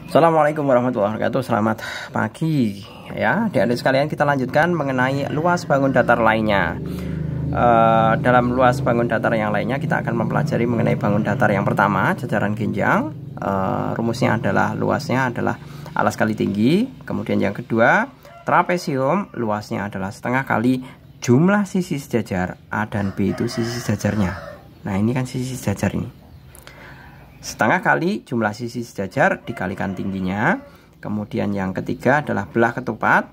Assalamualaikum warahmatullahi wabarakatuh. Selamat pagi ya, adik-adik sekalian. Kita lanjutkan mengenai luas bangun datar lainnya. Dalam luas bangun datar yang lainnya kita akan mempelajari mengenai bangun datar yang pertama, jajaran genjang. Rumusnya adalah luasnya adalah alas kali tinggi. Kemudian yang kedua, trapesium, luasnya adalah setengah kali jumlah sisi sejajar. A dan B itu sisi sejajarnya. Nah, ini kan sisi sejajar ini. Setengah kali jumlah sisi sejajar dikalikan tingginya. Kemudian yang ketiga adalah belah ketupat,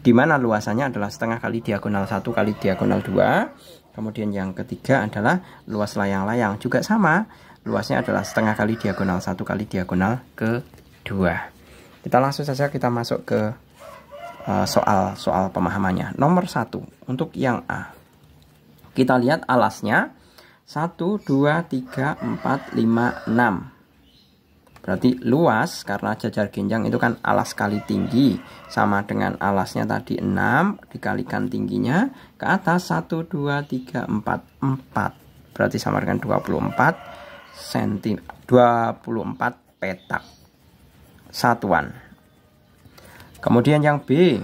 di mana luasannya adalah setengah kali diagonal 1 kali diagonal 2. Kemudian yang ketiga adalah luas layang-layang, juga sama, luasnya adalah setengah kali diagonal 1 kali diagonal kedua. Kita langsung saja kita masuk ke soal pemahamannya. Nomor 1 untuk yang A, kita lihat alasnya 1, 2, 3, 4, 5, 6. Berarti luas, karena jajar genjang itu kan alas kali tinggi, sama dengan alasnya tadi 6 dikalikan tingginya ke atas 1, 2, 3, 4, 4. Berarti sama dengan 24 petak satuan. Kemudian yang B,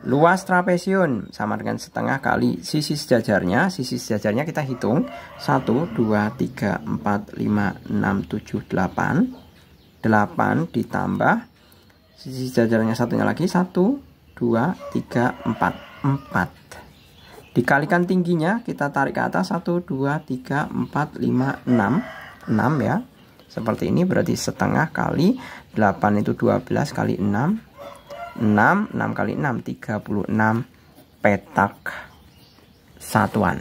luas trapesium sama dengan setengah kali sisi sejajarnya. Sisi sejajarnya kita hitung 1, 2, 3, 4, 5, 6, 7, 8. 8 ditambah sisi sejajarnya satunya lagi 1, 2, 3, 4. 4 dikalikan tingginya, kita tarik ke atas 1, 2, 3, 4, 5, 6. 6 ya, seperti ini. Berarti setengah kali 8 itu 12 kali 6. 6 kali 6 36 petak satuan.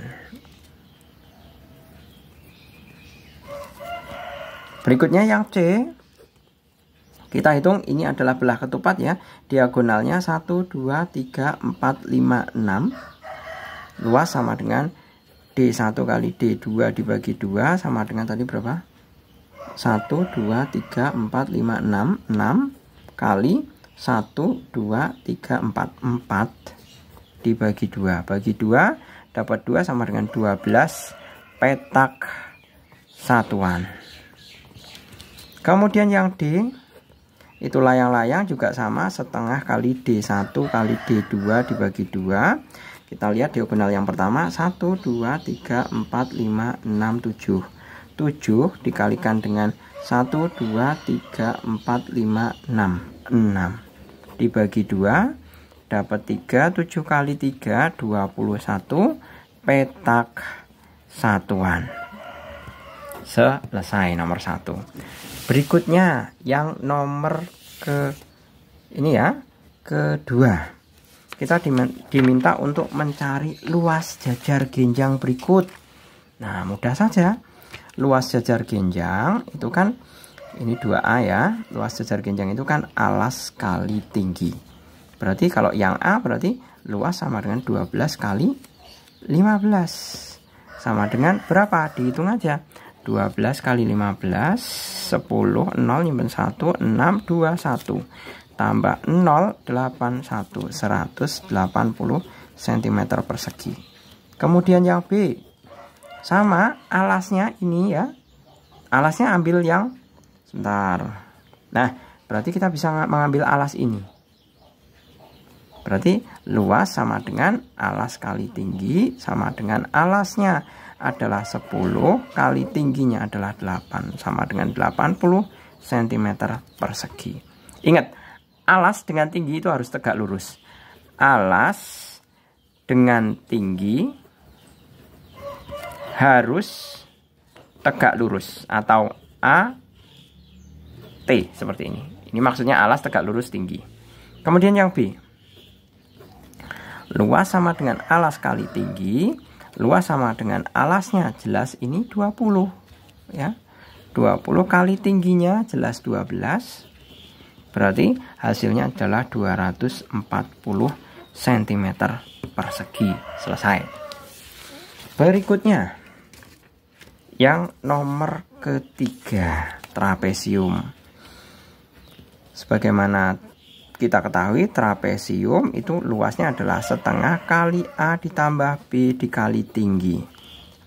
Berikutnya yang C, kita hitung ini adalah belah ketupat ya. Diagonalnya 1, 2, 3, 4, 5, 6. Luas sama dengan D1 kali D2 dibagi 2 sama dengan tadi berapa? 1, 2, 3, 4, 5, 6. 6 kali 1, 2, 3, 4. 4 dibagi 2. Bagi 2 dapat 2 sama dengan 12 petak satuan. Kemudian yang D, itu layang-layang juga sama, setengah kali D1 kali D2 dibagi 2. Kita lihat diagonal yang pertama 1, 2, 3, 4, 5, 6, 7. 7 dikalikan dengan 1, 2, 3, 4, 5, 6. 6 dibagi 2 dapat 3. 7 kali 3 21 petak satuan. Selesai nomor 1. Berikutnya yang nomor kedua, kita diminta untuk mencari luas jajar genjang berikut. Nah, mudah saja. Luas jajar genjang itu kan ini 2A ya. Luas jajar genjang itu kan alas kali tinggi. Berarti kalau yang A berarti luas sama dengan 12 kali 15. Sama dengan berapa? Dihitung aja. 12 kali 15, 10, 0, nyimpen 1, 6, 2, 1. Tambah 0, 8, 1, 180 cm persegi. Kemudian yang B, sama alasnya ini ya. Alasnya ambil yang sebentar. Nah, berarti kita bisa mengambil alas ini. Berarti luas sama dengan alas kali tinggi sama dengan alasnya adalah 10 kali tingginya adalah 8 sama dengan 80 cm persegi. Ingat, alas dengan tinggi itu harus tegak lurus. Alas dengan tinggi harus tegak lurus atau AT seperti ini. Ini maksudnya alas tegak lurus tinggi. Kemudian yang B, luas sama dengan alas kali tinggi. Luas sama dengan alasnya, jelas ini 20 ya. 20 kali tingginya jelas 12. Berarti hasilnya adalah 240 cm persegi. Selesai. Berikutnya yang nomor ketiga, trapesium. Sebagaimana kita ketahui, trapesium itu luasnya adalah setengah kali A ditambah B dikali tinggi.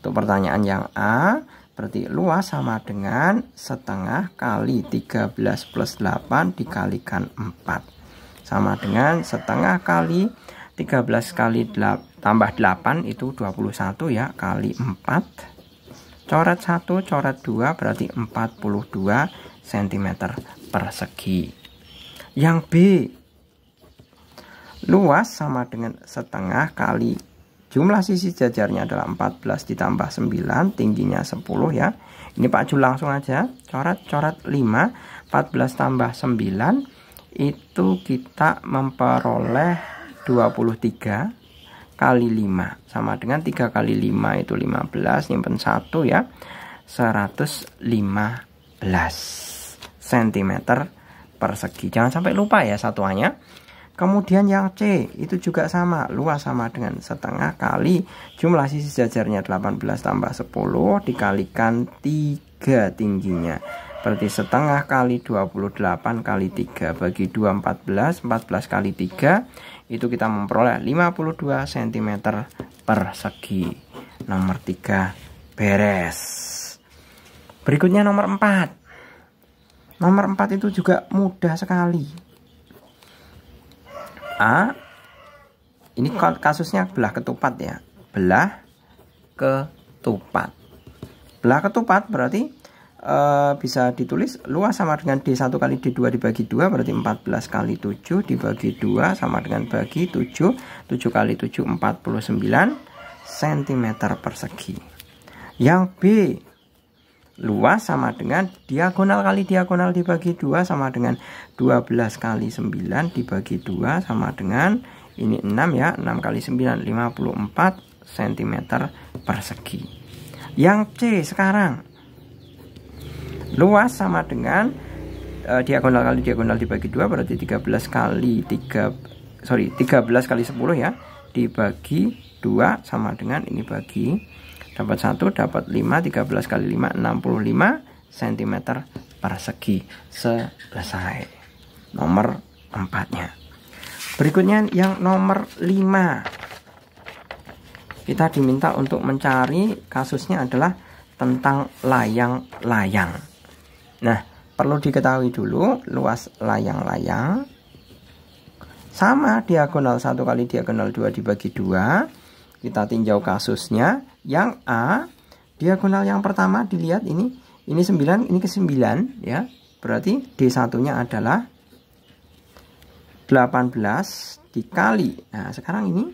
Untuk pertanyaan yang A, Berarti luas sama dengan setengah kali 13 plus 8 dikalikan 4. Sama dengan setengah kali 13 kali tambah 8 itu 21 ya, kali 4. Coret 1, coret 2 berarti 42 cm persegi. Yang B, luas sama dengan setengah kali jumlah sisi jajarnya adalah 14 ditambah 9, tingginya 10 ya. Ini Pak Jul langsung aja coret 5, 14 tambah 9 itu kita memperoleh 23 kali 5 sama dengan 3 kali 5 itu 15, nyimpen 1 ya, 115 cm persegi. Jangan sampai lupa ya satuannya. Kemudian yang C itu juga sama, luas sama dengan setengah kali jumlah sisi jajarnya 18 tambah 10 dikalikan 3 tingginya. Berarti setengah kali 28 kali 3 bagi 2 14, 14 kali 3 itu kita memperoleh 52 cm persegi. Nomor 3 beres. Berikutnya nomor 4. Nomor 4 itu juga mudah sekali. A, ini kasusnya belah ketupat ya, belah ketupat. Belah ketupat berarti bisa ditulis luas sama dengan D1 kali D2 dibagi 2 berarti 14 kali 7 dibagi 2 sama dengan bagi 7. 7 kali 7 49 cm persegi. Yang B, luas sama dengan diagonal kali diagonal dibagi 2 sama dengan 12 kali 9 dibagi 2 sama dengan ini 6 ya, 6 kali 9 54 cm persegi. Yang C sekarang, luas sama dengan diagonal kali diagonal dibagi 2 berarti 13 kali 10 ya dibagi 2 sama dengan ini bagi dapat 1, dapat 5, 13 kali 5, 65 cm persegi. Selesai. Nomor 4-nya. Berikutnya yang nomor 5. Kita diminta untuk mencari kasusnya adalah tentang layang-layang. Nah, perlu diketahui dulu luas layang-layang sama diagonal 1 kali diagonal 2 dibagi 2. Kita tinjau kasusnya. Yang A, diagonal yang pertama dilihat ini 9, ini ke 9 ya. Berarti D1-nya adalah 18 dikali. Nah, sekarang ini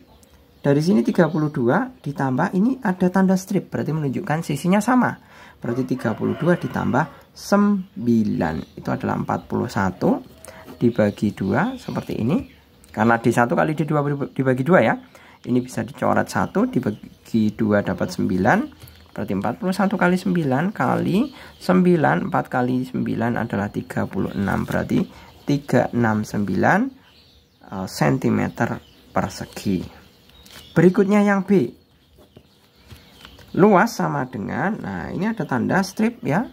dari sini 32 ditambah ini ada tanda strip berarti menunjukkan sisinya sama. Berarti 32 ditambah 9 itu adalah 41 dibagi 2 seperti ini. Karena D1 kali D2 dibagi 2 ya. Ini bisa dicoret 1 dibagi 2 dapat 9. Berarti 41 kali 9 kali 9, 4 kali 9 adalah 36. Berarti 369 cm persegi. Berikutnya yang B. Luas sama dengan, nah ini ada tanda strip ya.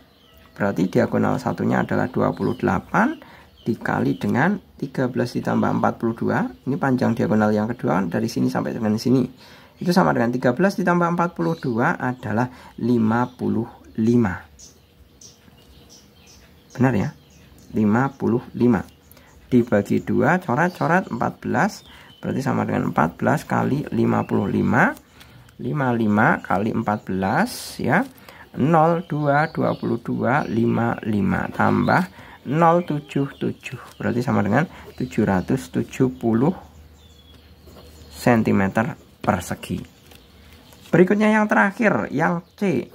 Berarti diagonal satunya adalah 28 dikali dengan 13 ditambah 42. Ini panjang diagonal yang kedua dari sini sampai dengan sini. Itu sama dengan 13 ditambah 42 adalah 55. Benar ya? 55. Dibagi 2, coret-coret 14. Berarti sama dengan 14 kali 55. 55 kali 14 ya. 0, 2, 22, 55 tambah 077 berarti sama dengan 770 cm persegi. Berikutnya yang terakhir, yang C.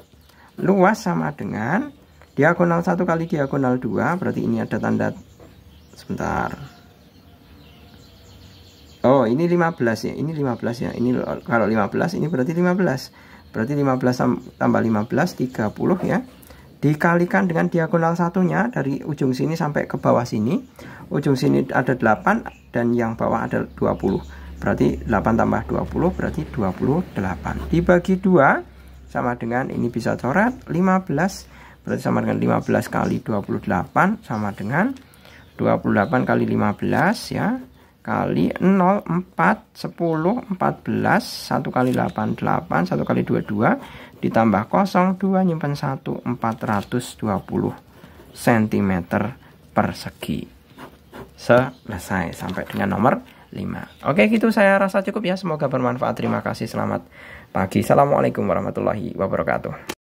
Luas sama dengan diagonal 1 kali diagonal 2 berarti ini ada tanda sebentar. Oh, ini 15 ya. Ini 15 ya. Ini kalau 15 ini berarti 15. Berarti 15 tambah 15 30 ya. Dikalikan dengan diagonal satunya dari ujung sini sampai ke bawah sini. Ujung sini ada 8 dan yang bawah ada 20. Berarti 8 tambah 20 berarti 28. Dibagi 2 sama dengan ini bisa coret 15. Berarti sama dengan 15 kali 28 sama dengan 28 kali 15 ya. kali 0, 4, 10, 14, 1 kali 8, 8, 1 kali 22, ditambah 0, 2, nyimpen 1, 420 cm persegi. Selesai sampai dengan nomor 5. Oke, gitu saya rasa cukup ya. Semoga bermanfaat. Terima kasih. Selamat pagi. Assalamualaikum warahmatullahi wabarakatuh.